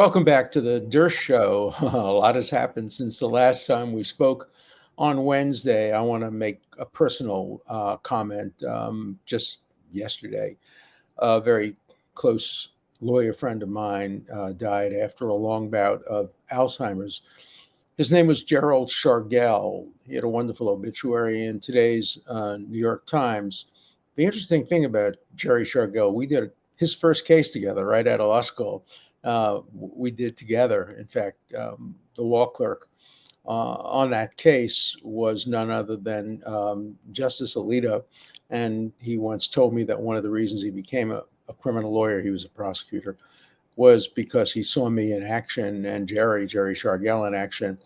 Welcome back to the Dershow. A lot has happened since the last time we spoke on Wednesday. I want to make a personal comment. Just yesterday, a very close lawyer friend of mine died after a long bout of Alzheimer's. His name was Gerald Shargel. He had a wonderful obituary in today's New York Times. The interesting thing about Jerry Shargel, we did his first case together right out of law school. We did together. In fact, the law clerk on that case was none other than Justice Alito. And he once told me that one of the reasons he became a criminal lawyer, he was a prosecutor, was because he saw me in action and Jerry Shargel in action,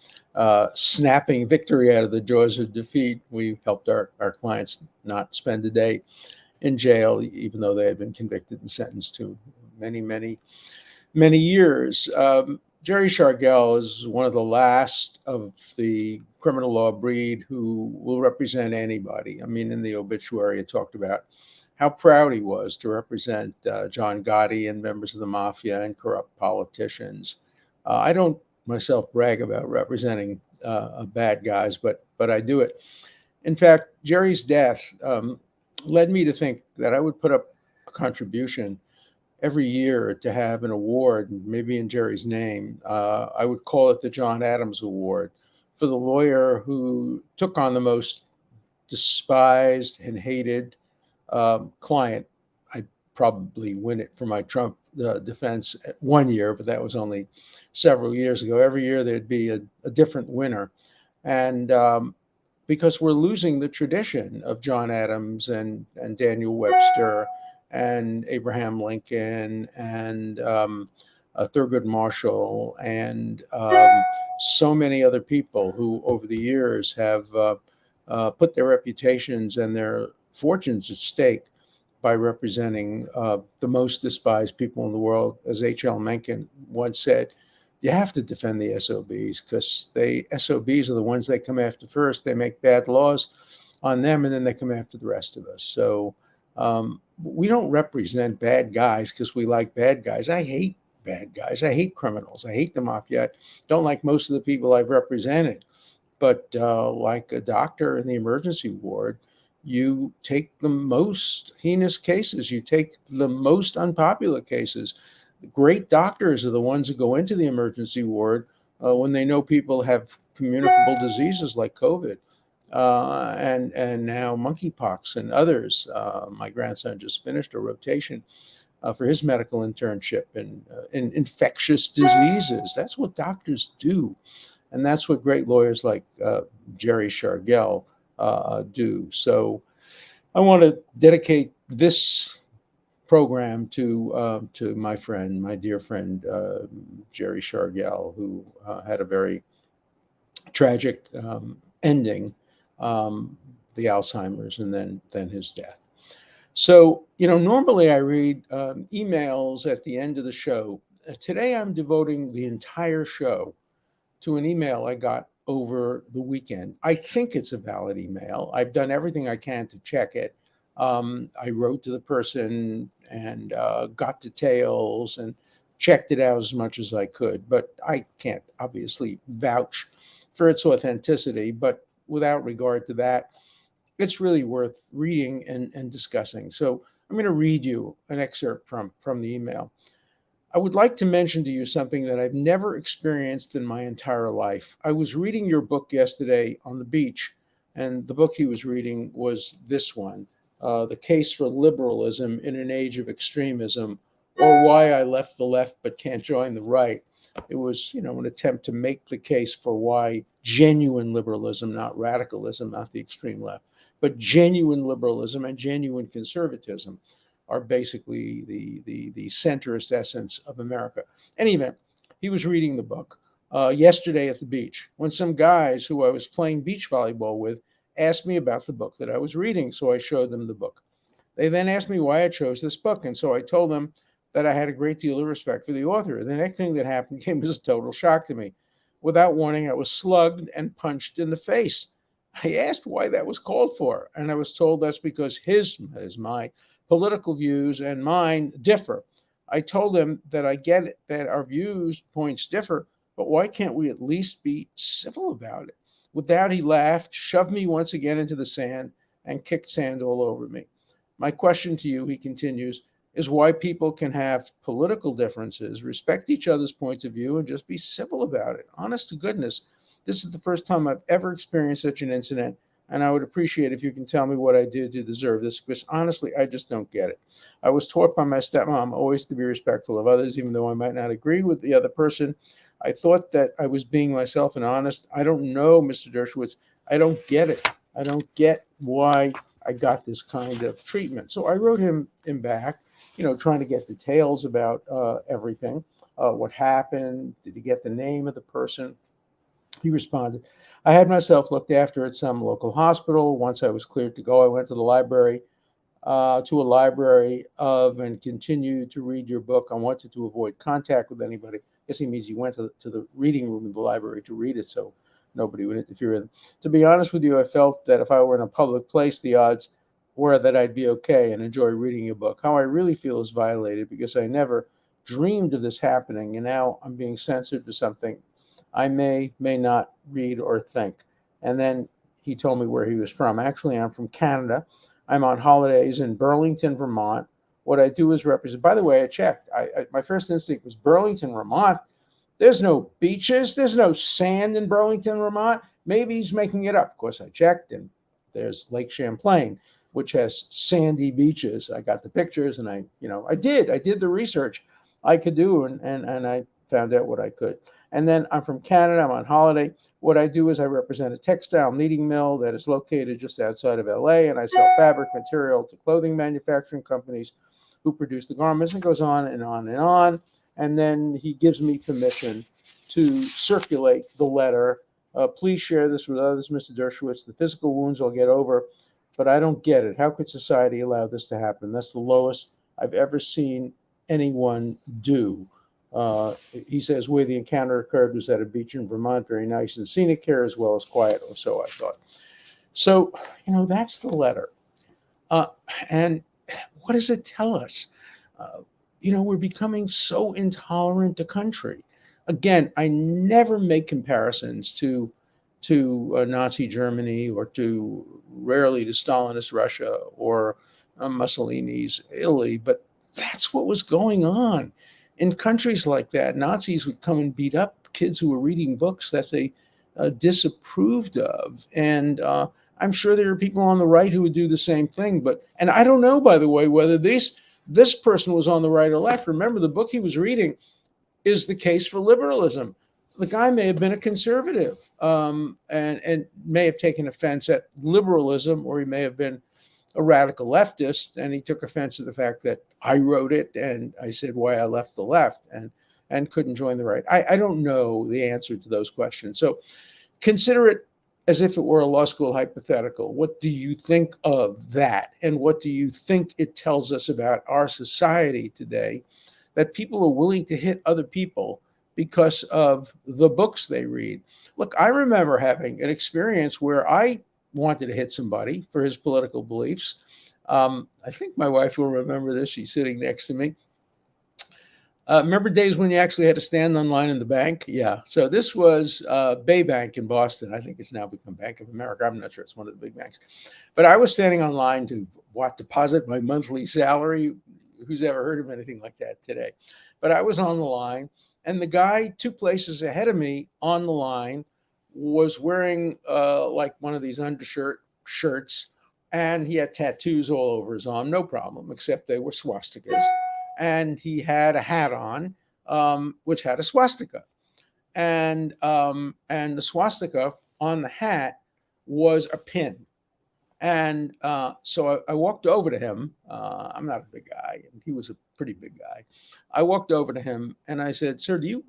snapping victory out of the jaws of defeat. We helped our clients not spend a day in jail, even though they had been convicted and sentenced to many years. Jerry Shargel is one of the last of the criminal law breed who will represent anybody. I mean, in the obituary, it talked about how proud he was to represent John Gotti and members of the mafia and corrupt politicians. I don't myself brag about representing bad guys, but I do it. In fact, Jerry's death led me to think that I would put up a contribution every year to have an award, maybe in Jerry's name. I would call it the John Adams Award for the lawyer who took on the most despised and hated client. I'd probably win it for my Trump defense one year, but that was only several years ago. Every year there'd be a different winner. And because we're losing the tradition of John Adams and Daniel Webster and Abraham Lincoln and Thurgood Marshall and so many other people who over the years have put their reputations and their fortunes at stake by representing the most despised people in the world. As H.L. Mencken once said, you have to defend the SOBs because the SOBs are the ones they come after first. They make bad laws on them and then they come after the rest of us. So we don't represent bad guys because we like bad guys. I hate bad guys. I hate criminals. I hate the mafia. I don't like most of the people I've represented. But like a doctor in the emergency ward, you take the most heinous cases. You take the most unpopular cases. Great doctors are the ones who go into the emergency ward when they know people have communicable diseases like COVID. And now monkeypox and others. My grandson just finished a rotation for his medical internship in infectious diseases. That's what doctors do. And that's what great lawyers like Jerry Shargel do. So I want to dedicate this program to my dear friend, Jerry Shargel, who had a very tragic ending, the Alzheimer's, and then his death. So, normally I read emails at the end of the show. Today I'm devoting the entire show to an email I got over the weekend. I think it's a valid email. I've done everything I can to check it. I wrote to the person and got details and checked it out as much as I could, but I can't obviously vouch for its authenticity. But without regard to that, it's really worth reading and discussing. So I'm going to read you an excerpt from the email. I would like to mention to you something that I've never experienced in my entire life. I was reading your book yesterday on the beach, and the book he was reading was this one, The Case for Liberalism in an Age of Extremism, or Why I Left the Left But Can't Join the Right. It was, an attempt to make the case for why genuine liberalism, not radicalism, not the extreme left, but genuine liberalism and genuine conservatism are basically the centrist essence of America. In any event, he was reading the book yesterday at the beach when some guys who I was playing beach volleyball with asked me about the book that I was reading. So I showed them the book. They then asked me why I chose this book. And so I told them that I had a great deal of respect for the author. The next thing that happened came as a total shock to me. Without warning, I was slugged and punched in the face. I asked why that was called for, and I was told that's because my political views and mine differ. I told him that I get it, that our views points differ, but why can't we at least be civil about it? With that, he laughed, shoved me once again into the sand, and kicked sand all over me. My question to you, he continues, is why people can have political differences, respect each other's points of view, and just be civil about it. Honest to goodness, this is the first time I've ever experienced such an incident, and I would appreciate if you can tell me what I did to deserve this, because honestly, I just don't get it. I was taught by my stepmom always to be respectful of others, even though I might not agree with the other person. I thought that I was being myself and honest. I don't know, Mr. Dershowitz. I don't get it. I don't get why I got this kind of treatment. So I wrote him back, trying to get details about everything, what happened. Did he get the name of the person? He responded, I had myself looked after at some local hospital. Once I was cleared to go, I went to the library, to a library of and continued to read your book. I wanted to avoid contact with anybody. I guess he means he went to the reading room of the library to read it so nobody would interfere with him. To be honest with you, I felt that if I were in a public place, the odds were that I'd be okay and enjoy reading your book. How I really feel is violated because I never dreamed of this happening, and now I'm being censored for something I may not read or think. And then he told me where he was from. Actually, I'm from Canada. I'm on holidays in Burlington, Vermont. What I do is represent. By the way, I checked. My first instinct was Burlington, Vermont. There's no beaches. There's no sand in Burlington, Vermont. Maybe he's making it up. Of course, I checked, and there's Lake Champlain, which has sandy beaches. I got the pictures, and I did the research I could do, and I found out what I could. And then I'm from Canada. I'm on holiday. What I do is I represent a textile kneading mill that is located just outside of LA, and I sell fabric material to clothing manufacturing companies who produce the garments. And goes on and on and on. And then he gives me permission to circulate the letter. Please share this with others, Mr. Dershowitz. The physical wounds I'll get over, but I don't get it. How could society allow this to happen? That's the lowest I've ever seen anyone do. He says where the encounter occurred was at a beach in Vermont, very nice and scenic here as well as quiet, or so I thought. So, that's the letter. And what does it tell us? We're becoming so intolerant a country. Again, I never make comparisons to Nazi Germany or rarely to Stalinist Russia or Mussolini's Italy, but that's what was going on. In countries like that, Nazis would come and beat up kids who were reading books that they disapproved of. And I'm sure there are people on the right who would do the same thing. And I don't know, by the way, whether this person was on the right or left. Remember, the book he was reading is The Case for Liberalism. The guy may have been a conservative and may have taken offense at liberalism, or he may have been a radical leftist, and he took offense to the fact that I wrote it and I said why I left the left and couldn't join the right. I don't know the answer to those questions. So consider it as if it were a law school hypothetical. What do you think of that? And what do you think it tells us about our society today, that people are willing to hit other people because of the books they read? Look, I remember having an experience where I wanted to hit somebody for his political beliefs. I think my wife will remember this. She's sitting next to me. Remember days when you actually had to stand in line in the bank? Yeah. So this was Bay Bank in Boston. I think it's now become Bank of America. I'm not sure. It's one of the big banks. But I was standing on line to deposit my monthly salary. Who's ever heard of anything like that today? But I was on the line, and the guy 2 places ahead of me on the line was wearing like one of these shirts, and he had tattoos all over his arm, no problem, except they were swastikas. And he had a hat on, which had a swastika. And the swastika on the hat was a pin. And so I walked over to him. I'm not a big guy, and he was a pretty big guy. I walked over to him and I said, "Sir, do you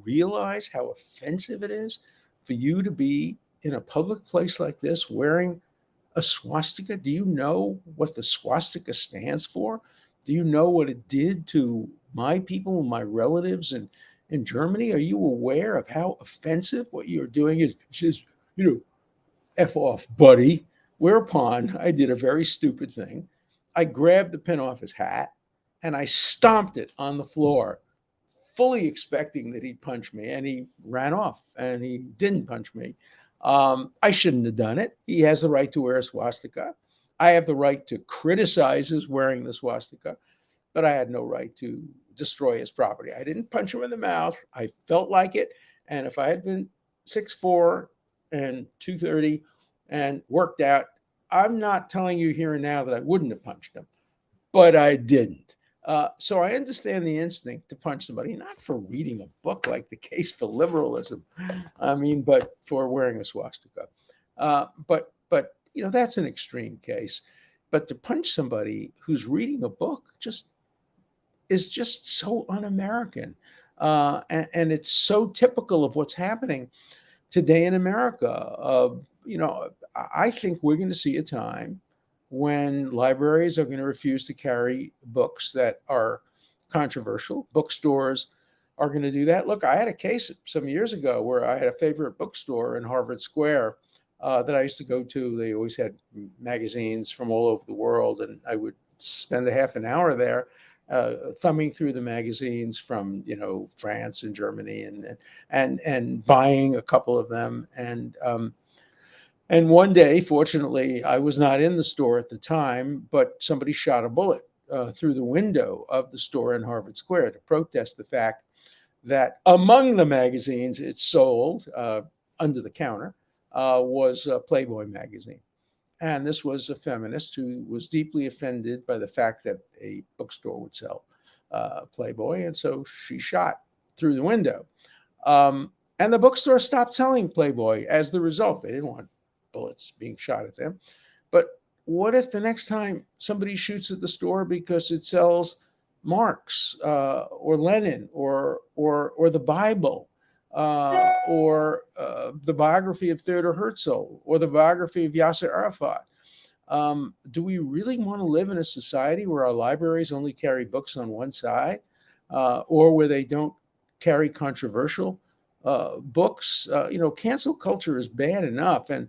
realize how offensive it is for you to be in a public place like this wearing a swastika? Do you know what the swastika stands for? Do you know what it did to my people and my relatives in Germany? Are you aware of how offensive what you're doing is?" He says, "F off, buddy." Whereupon I did a very stupid thing. I grabbed the pin off his hat and I stomped it on the floor, fully expecting that he'd punch me, and he ran off and he didn't punch me. I shouldn't have done it. He has the right to wear a swastika. I have the right to criticize his wearing the swastika, but I had no right to destroy his property. I didn't punch him in the mouth. I felt like it. And if I had been 6'4" and 230 and worked out, I'm not telling you here and now that I wouldn't have punched him, but I didn't. So I understand the instinct to punch somebody, not for reading a book like The Case for Liberalism, but for wearing a swastika. But that's an extreme case. But to punch somebody who's reading a book is just so un-American, and it's so typical of what's happening today in America. I think we're going to see a time when libraries are going to refuse to carry books that are controversial. Bookstores are going to do that. Look, I had a case some years ago where I had a favorite bookstore in Harvard Square that I used to go to. They always had magazines from all over the world, and I would spend a half an hour there thumbing through the magazines from France and Germany, and buying a couple of them. And one day, fortunately, I was not in the store at the time, but somebody shot a bullet through the window of the store in Harvard Square to protest the fact that among the magazines it sold under the counter was a Playboy magazine. And this was a feminist who was deeply offended by the fact that a bookstore would sell Playboy. And so she shot through the window. And the bookstore stopped selling Playboy as the result. They didn't want bullets being shot at them. But what if the next time somebody shoots at the store because it sells Marx or Lenin or the Bible or the biography of Theodor Herzl or the biography of Yasser Arafat? Do we really want to live in a society where our libraries only carry books on one side, or where they don't carry controversial books? Cancel culture is bad enough. And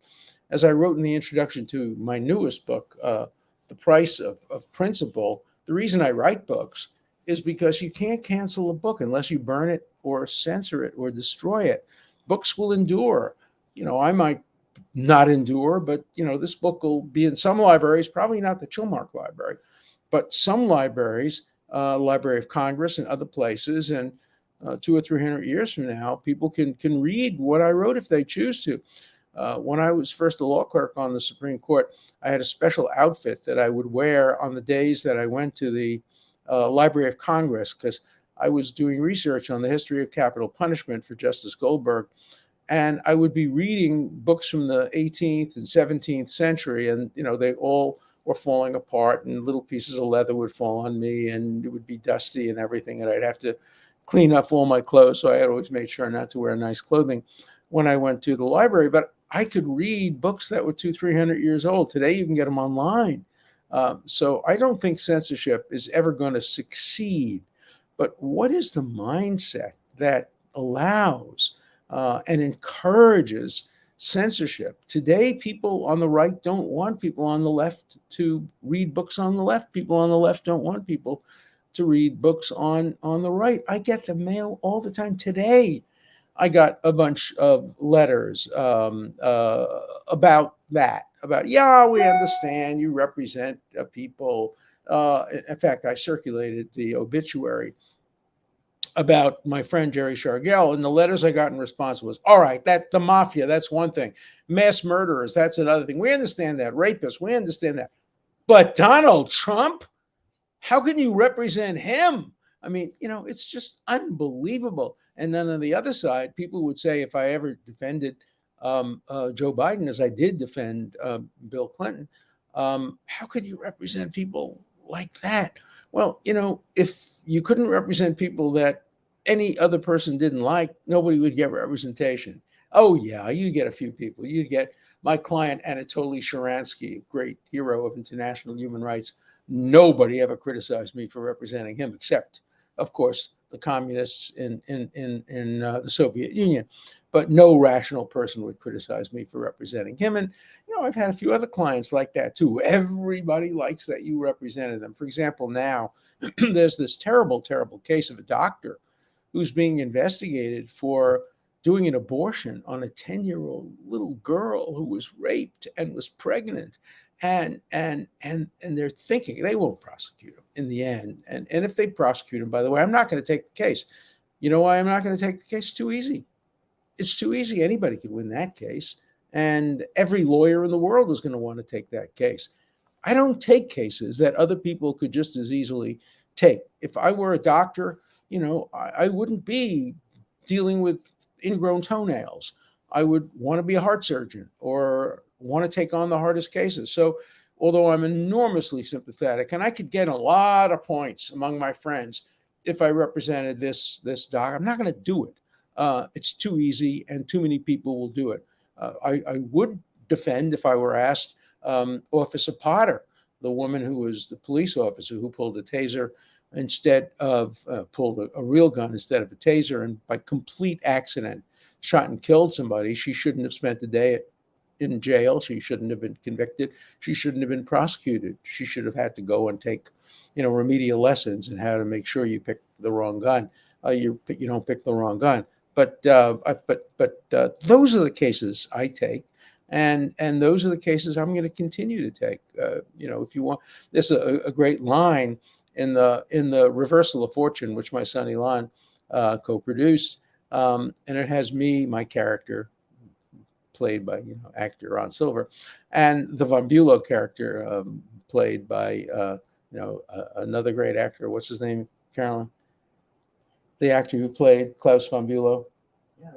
as I wrote in the introduction to my newest book, The Price of Principle, the reason I write books is because you can't cancel a book unless you burn it or censor it or destroy it. Books will endure. I might not endure, but this book will be in some libraries, probably not the Chilmark Library, but some libraries, Library of Congress and other places, and 200 or 300 years from now, people can read what I wrote if they choose to. When I was first a law clerk on the Supreme Court, I had a special outfit that I would wear on the days that I went to the Library of Congress, because I was doing research on the history of capital punishment for Justice Goldberg. And I would be reading books from the 18th and 17th century, and they all were falling apart, and little pieces of leather would fall on me, and it would be dusty and everything, and I'd have to clean up all my clothes. So I had always made sure not to wear nice clothing when I went to the library. But I could read books that were 200-300 years old. Today, you can get them online. So I don't think censorship is ever going to succeed. But what is the mindset that allows and encourages censorship? Today, people on the right don't want people on the left to read books on the left. People on the left don't want people to read books on the right. I get the mail all the time. Today, I got a bunch of letters about that. Yeah, we understand you represent people. In fact, I circulated the obituary about my friend Jerry Shargel, and the letters I got in response was, all right, that the mafia, that's one thing. Mass murderers, that's another thing. We understand that. Rapists, we understand that. But Donald Trump, how can you represent him? I mean, it's just unbelievable. And then on the other side, people would say, if I ever defended Joe Biden, as I did defend Bill Clinton, how could you represent people like that? Well, if you couldn't represent people that any other person didn't like, nobody would get representation. Oh, yeah, you get a few people. You get my client, Anatoly Sharansky, great hero of international human rights. Nobody ever criticized me for representing him, except, of course, the communists in the Soviet Union. but no rational person would criticize me for representing him. And I've had a few other clients like that too. Everybody likes that you represented them. For example, now there's this terrible, terrible case of a doctor who's being investigated for doing an abortion on a 10-year-old little girl who was raped and was pregnant. And they're thinking they won't prosecute him in the end. And if they prosecute him, by the way, I'm not going to take the case. You know why I'm not going to take the case? It's too easy. It's too easy. Anybody could win that case. And every lawyer in the world is going to want to take that case. I don't take cases that other people could just as easily take. If I were a doctor, I wouldn't be dealing with ingrown toenails. I would want to be a heart surgeon or want to take on the hardest cases. So although I'm enormously sympathetic, and I could get a lot of points among my friends if I represented this doc, I'm not going to do it. It's too easy, and too many people will do it. I would defend, if I were asked, Officer Potter, the woman who was the police officer who pulled a taser instead of pulled a real gun instead of a taser, and by complete accident shot and killed somebody. She shouldn't have spent the day in jail. She shouldn't have been convicted. She shouldn't have been prosecuted. She should have had to go and take, remedial lessons and how to make sure you pick the wrong gun. You don't pick the wrong gun. But those are the cases I take, and those are the cases I'm going to continue to take. If you want, there's a great line in the Reversal of Fortune, which my son Elon co-produced, and it has me, my character, played by actor Ron Silver, and the Von Bulow character played by another great actor. What's his name, Carolyn? The actor who played Klaus von Bülow? Yeah,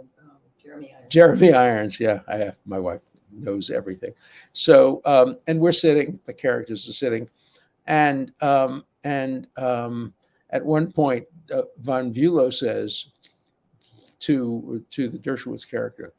Jeremy Irons. Jeremy Irons, yeah. My wife knows everything. So, and we're sitting, the characters are sitting, and at one point, von Bülow says to the Dershowitz character,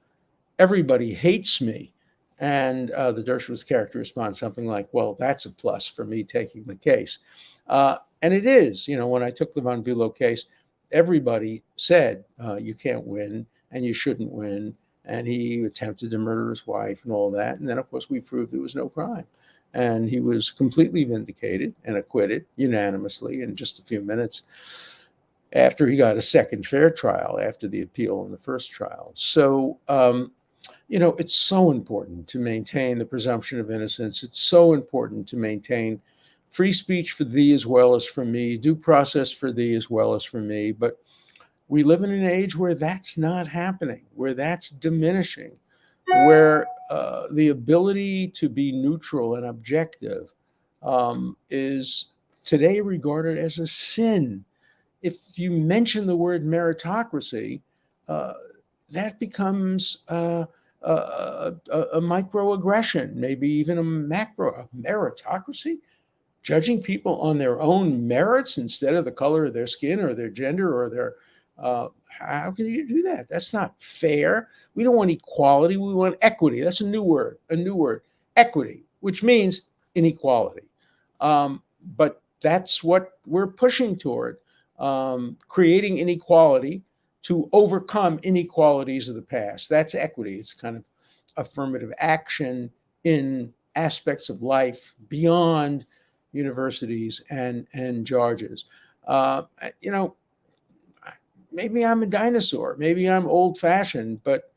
"Everybody hates me." And the Dershowitz character responds something like, "Well, that's a plus for me taking the case." And it is, when I took the von Bülow case, everybody said, you can't win and you shouldn't win. And he attempted to murder his wife and all that. And then, of course, we proved there was no crime. And he was completely vindicated and acquitted unanimously in just a few minutes after he got a second fair trial after the appeal in the first trial. So, it's so important to maintain the presumption of innocence. It's so important to maintain free speech for thee as well as for me, due process for thee as well as for me. But we live in an age where that's not happening, where that's diminishing, where the ability to be neutral and objective is today regarded as a sin. If you mention the word meritocracy, that becomes a microaggression, maybe even a meritocracy. Judging people on their own merits instead of the color of their skin or their gender or their how can you do that? That's not fair. We don't want equality. We want equity. That's a new word, equity, which means inequality. But that's what we're pushing toward, creating inequality to overcome inequalities of the past. That's equity. It's kind of affirmative action in aspects of life beyond universities and charges. Maybe I'm a dinosaur, maybe I'm old-fashioned, but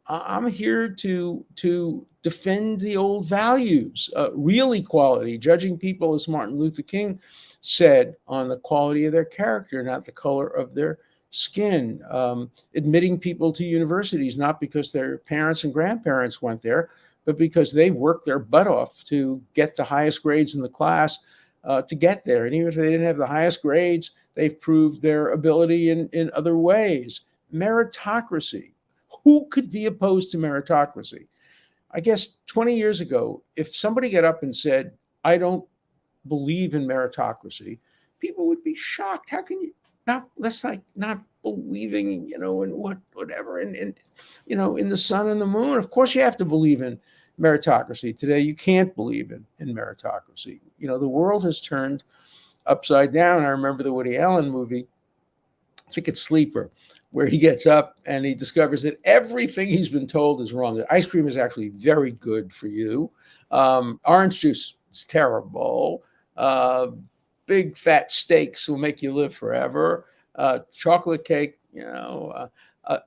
I'm here to defend the old values, real equality, judging people, as Martin Luther King said, on the quality of their character, not the color of their skin, admitting people to universities, not because their parents and grandparents went there, but because they've worked their butt off to get the highest grades in the class to get there. And even if they didn't have the highest grades, they've proved their ability in other ways. Meritocracy. Who could be opposed to meritocracy? I guess 20 years ago, if somebody got up and said, I don't believe in meritocracy, people would be shocked. How can you that's like not believing, in whatever, in the sun and the moon. Of course you have to believe in meritocracy. Today you can't believe in meritocracy. The world has turned upside down. I remember the Woody Allen movie I think it's Sleeper, where he gets up and he discovers that everything he's been told is wrong. That ice cream is actually very good for you. Orange juice is terrible. Uh, Big fat steaks will make you live forever. Chocolate cake,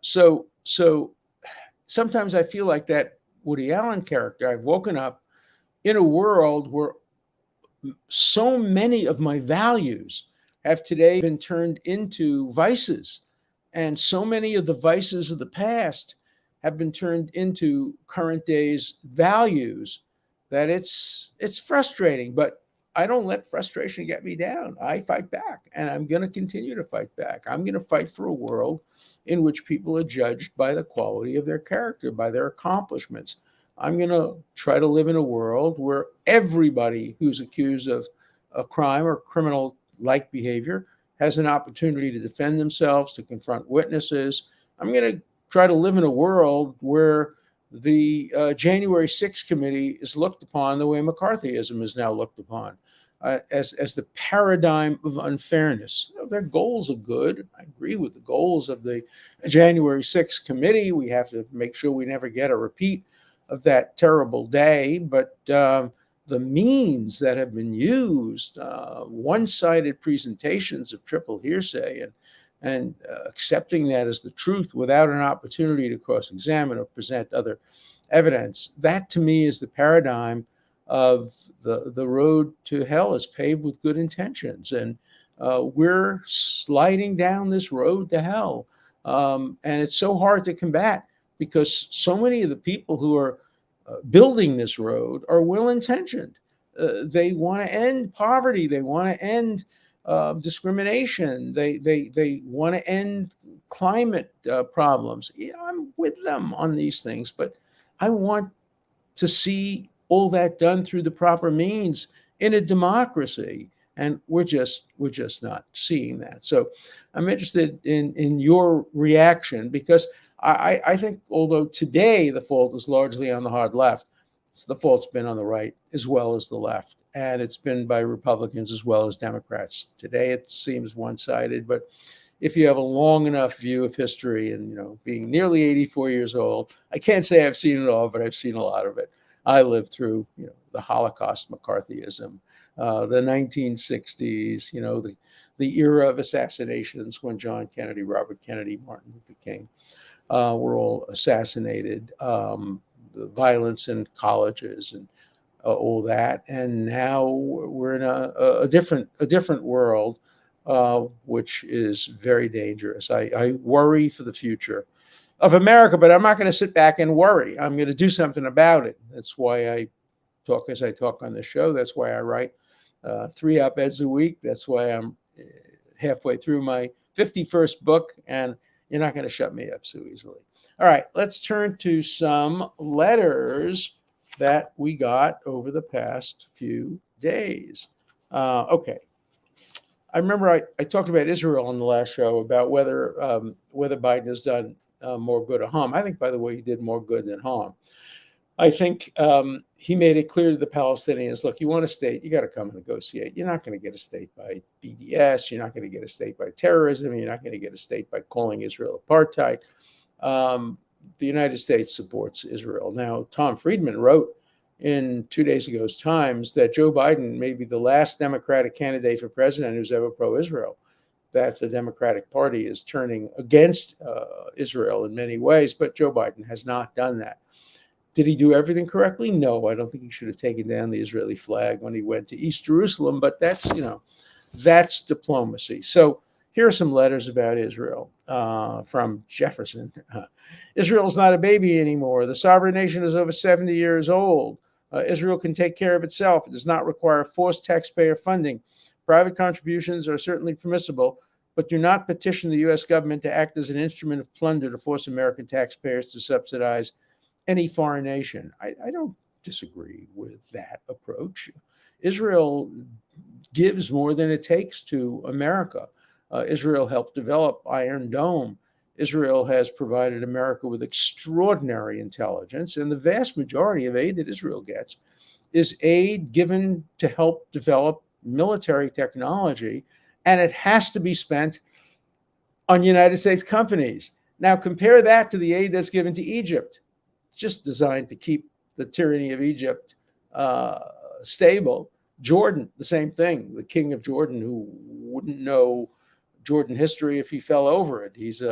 so sometimes I feel like that Woody Allen character. I've woken up in a world where so many of my values have today been turned into vices. And so many of the vices of the past have been turned into current day's values that it's frustrating. But I don't let frustration get me down. I fight back, and I'm going to continue to fight back. I'm going to fight for a world in which people are judged by the quality of their character, by their accomplishments. I'm going to try to live in a world where everybody who's accused of a crime or criminal like behavior has an opportunity to defend themselves, to confront witnesses. I'm going to try to live in a world where the January 6th committee is looked upon the way McCarthyism is now looked upon, as the paradigm of unfairness. Their goals are good. I agree with the goals of the January 6th committee. We have to make sure we never get a repeat of that terrible day, but the means that have been used, one-sided presentations of triple hearsay, and accepting that as the truth without an opportunity to cross-examine or present other evidence, that to me is the paradigm of the road to hell is paved with good intentions. And we're sliding down this road to hell. And it's so hard to combat because so many of the people who are building this road are well-intentioned. They want to end poverty. They want to end discrimination. They want to end climate problems. Yeah, I'm with them on these things, but I want to see all that done through the proper means in a democracy, and we're just not seeing that. So I'm interested in your reaction, because I think although today the fault is largely on the hard left, the fault's been on the right as well as the left, and it's been by Republicans as well as Democrats. Today it seems one-sided, but if you have a long enough view of history, and being nearly 84 years old, I can't say I've seen it all, but I've seen a lot of it. I lived through the Holocaust McCarthyism, the 1960s, the era of assassinations when John Kennedy, Robert Kennedy, Martin Luther King were all assassinated, the violence in colleges and all that. And now we're in a different world, which is very dangerous. I worry for the future of America, but I'm not going to sit back and worry. I'm going to do something about it. That's why I talk as I talk on the show. That's why I write 3 op-eds a week. That's why I'm halfway through my 51st book, and you're not going to shut me up so easily. All right, let's turn to some letters that we got over the past few days. Okay. I remember I talked about Israel on the last show, about whether Biden has done more good or harm. I think, by the way, he did more good than harm. I think he made it clear to the Palestinians, look, you want a state, you got to come and negotiate. You're not going to get a state by BDS. You're not going to get a state by terrorism. You're not going to get a state by calling Israel apartheid. The United States supports Israel. Now, Tom Friedman wrote in 2 days ago's Times that Joe Biden may be the last Democratic candidate for president who's ever pro-Israel, that the Democratic Party is turning against Israel in many ways, but Joe Biden has not done that. Did he do everything correctly? No, I don't think he should have taken down the Israeli flag when he went to East Jerusalem, but that's diplomacy. So here are some letters about Israel from Jefferson. Israel is not a baby anymore. The sovereign nation is over 70 years old. Israel can take care of itself. It does not require forced taxpayer funding. Private contributions are certainly permissible, but do not petition the U.S. government to act as an instrument of plunder to force American taxpayers to subsidize any foreign nation. I don't disagree with that approach. Israel gives more than it takes to America. Israel helped develop Iron Dome. Israel has provided America with extraordinary intelligence, and the vast majority of aid that Israel gets is aid given to help develop military technology, and it has to be spent on United States companies. Now compare that to the aid that's given to Egypt. It's just designed to keep the tyranny of Egypt uh, stable. Jordan, the same thing. The king of Jordan, who wouldn't know Jordan history if he fell over it. He's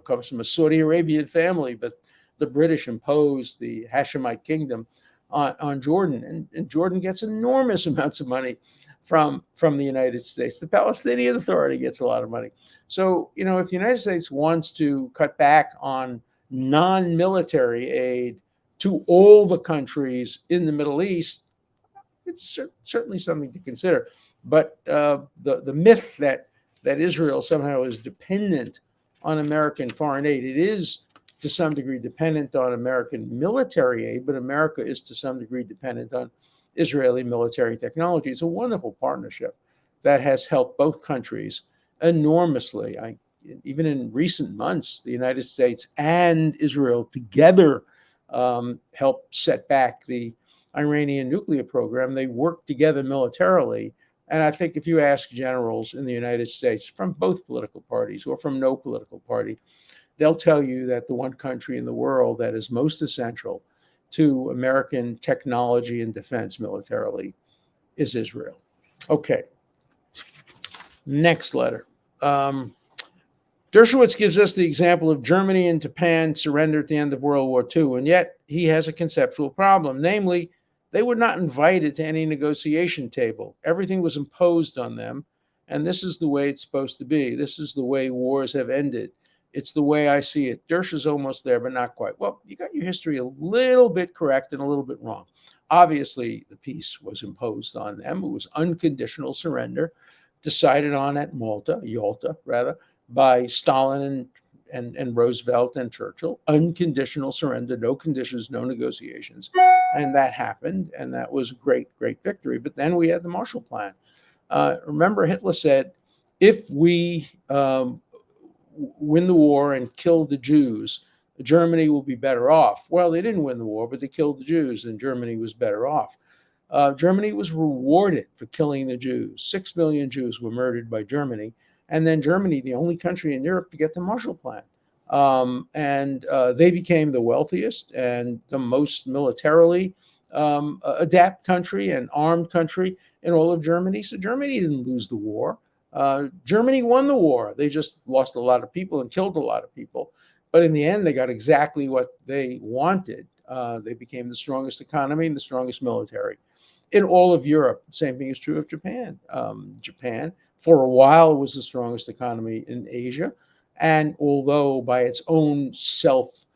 comes from a Saudi Arabian family, but the British imposed the Hashemite kingdom on Jordan, and Jordan gets enormous amounts of money from the United States. The Palestinian Authority gets a lot of money. So, if the United States wants to cut back on non-military aid to all the countries in the Middle East, it's certainly something to consider. But the myth that Israel somehow is dependent on American foreign aid, it is to some degree dependent on American military aid, but America is to some degree dependent on Israeli military technology. It's a wonderful partnership that has helped both countries enormously. Even in recent months, the United States and Israel together helped set back the Iranian nuclear program. They worked together militarily. And I think if you ask generals in the United States from both political parties or from no political party, they'll tell you that the one country in the world that is most essential to American technology and defense militarily is Israel. Okay. Next letter. Dershowitz gives us the example of Germany and Japan surrender at the end of World War II, and yet he has a conceptual problem. Namely, they were not invited to any negotiation table. Everything was imposed on them, and this is the way it's supposed to be. This is the way wars have ended. It's the way I see it. Dershowitz almost there, but not quite. Well, you got your history a little bit correct and a little bit wrong. Obviously, the peace was imposed on them. It was unconditional surrender, decided on at Yalta, rather, by Stalin and Roosevelt and Churchill. Unconditional surrender, no conditions, no negotiations. And that happened, and that was a great, great victory. But then we had the Marshall Plan. Remember, Hitler said, if we win the war and kill the Jews, Germany will be better off. Well, they didn't win the war, but they killed the Jews, and Germany was better off. Germany was rewarded for killing the Jews. 6 million Jews were murdered by Germany. And then Germany, the only country in Europe to get the Marshall Plan. They became the wealthiest and the most militarily adept country and armed country in all of Germany. So Germany didn't lose the war. Germany won the war. They just lost a lot of people and killed a lot of people. But in the end, they got exactly what they wanted. They became the strongest economy and the strongest military in all of Europe. The same thing is true of Japan. Japan, for a while, was the strongest economy in Asia. And although by its own self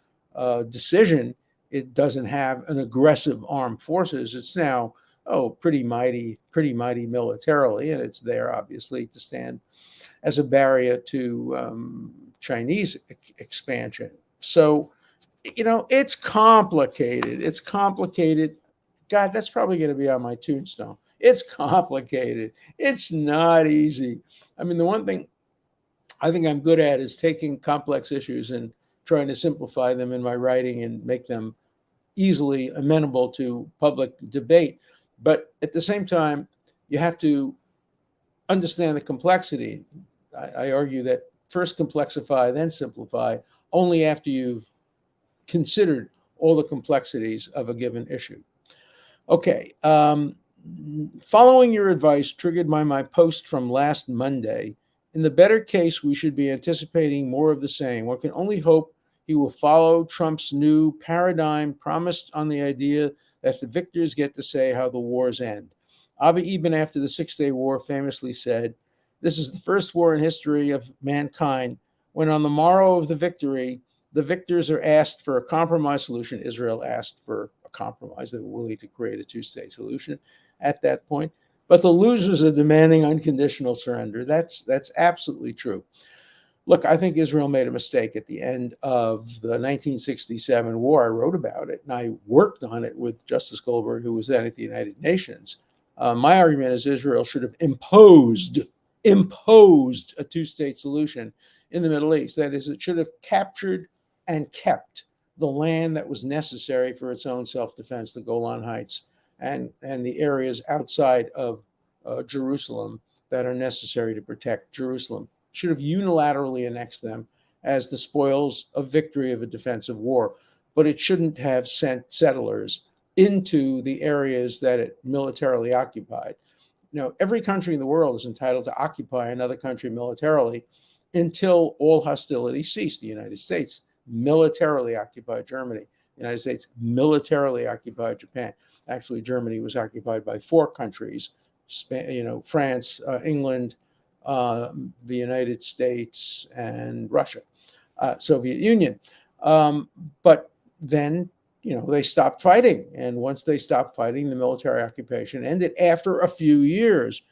decision, it doesn't have an aggressive armed forces, it's now pretty mighty militarily, and it's there obviously to stand as a barrier to Chinese expansion. So, it's complicated. It's complicated. God, that's probably going to be on my tombstone. It's complicated. It's not easy. I mean, the one thing I think I'm good at is taking complex issues and trying to simplify them in my writing and make them easily amenable to public debate. But at the same time, you have to understand the complexity. I argue that first complexify, then simplify, only after you've considered all the complexities of a given issue. Okay. Following your advice triggered my post from last Monday. In the better case, we should be anticipating more of the same. One can only hope he will follow Trump's new paradigm promised on the idea that the victors get to say how the wars end. Avi Ibn, after the Six-Day War, famously said, "This is the first war in history of mankind when on the morrow of the victory, the victors are asked for a compromise solution." Israel asked for a compromise. They were willing to create a two-state solution at that point. But the losers are demanding unconditional surrender. That's absolutely true. Look, I think Israel made a mistake at the end of the 1967 war. I wrote about it, and I worked on it with Justice Goldberg, who was then at the United Nations. My argument is Israel should have imposed a two-state solution in the Middle East. That is, it should have captured and kept the land that was necessary for its own self-defense, the Golan Heights, and the areas outside of Jerusalem that are necessary to protect Jerusalem. should have unilaterally annexed them as the spoils of victory of a defensive war, but it shouldn't have sent settlers into the areas that it militarily occupied. Every country in the world is entitled to occupy another country militarily until all hostility ceased. The United States militarily occupied Germany. The United States militarily occupied Japan. Actually, Germany was occupied by 4 countries: France, England, the United States, and Russia, Soviet Union. But then, they stopped fighting. And once they stopped fighting, the military occupation ended after a few years.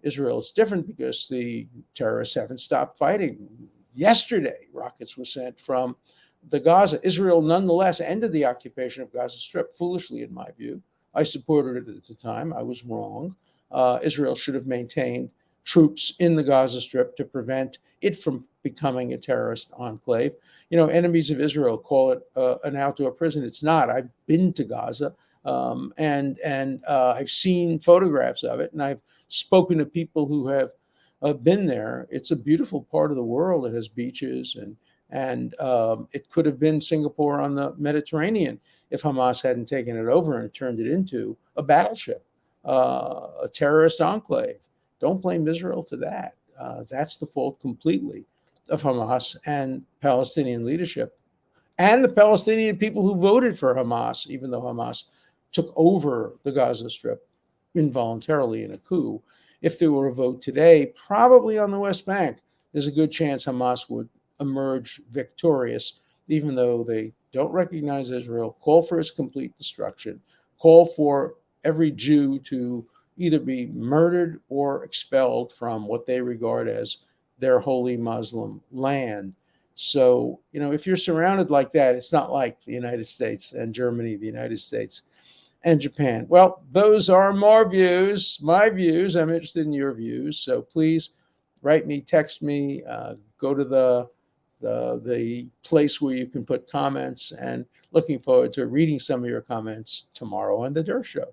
Israel is different because the terrorists haven't stopped fighting. Yesterday, rockets were sent from the Gaza. Israel nonetheless ended the occupation of Gaza Strip, foolishly in my view. I supported it at the time. I was wrong. Israel should have maintained troops in the Gaza Strip to prevent it from becoming a terrorist enclave. Enemies of Israel call it an outdoor prison. It's not. I've been to Gaza, and I've seen photographs of it, and I've spoken to people who have been there. It's a beautiful part of the world. It has beaches, and it could have been Singapore on the Mediterranean if Hamas hadn't taken it over and turned it into a battleship, a terrorist enclave. Don't blame Israel for that. That's the fault completely of Hamas and Palestinian leadership and the Palestinian people who voted for Hamas, even though Hamas took over the Gaza Strip involuntarily in a coup. If there were a vote today, probably on the West Bank, there's a good chance Hamas would emerge victorious, even though they don't recognize Israel, call for its complete destruction, call for every Jew to either be murdered or expelled from what they regard as their holy Muslim land. So, if you're surrounded like that, it's not like the United States and Germany, the United States and Japan. Well, those are my views. I'm interested in your views. So please write me, text me, go to the place where you can put comments, and looking forward to reading some of your comments tomorrow on The Dershow.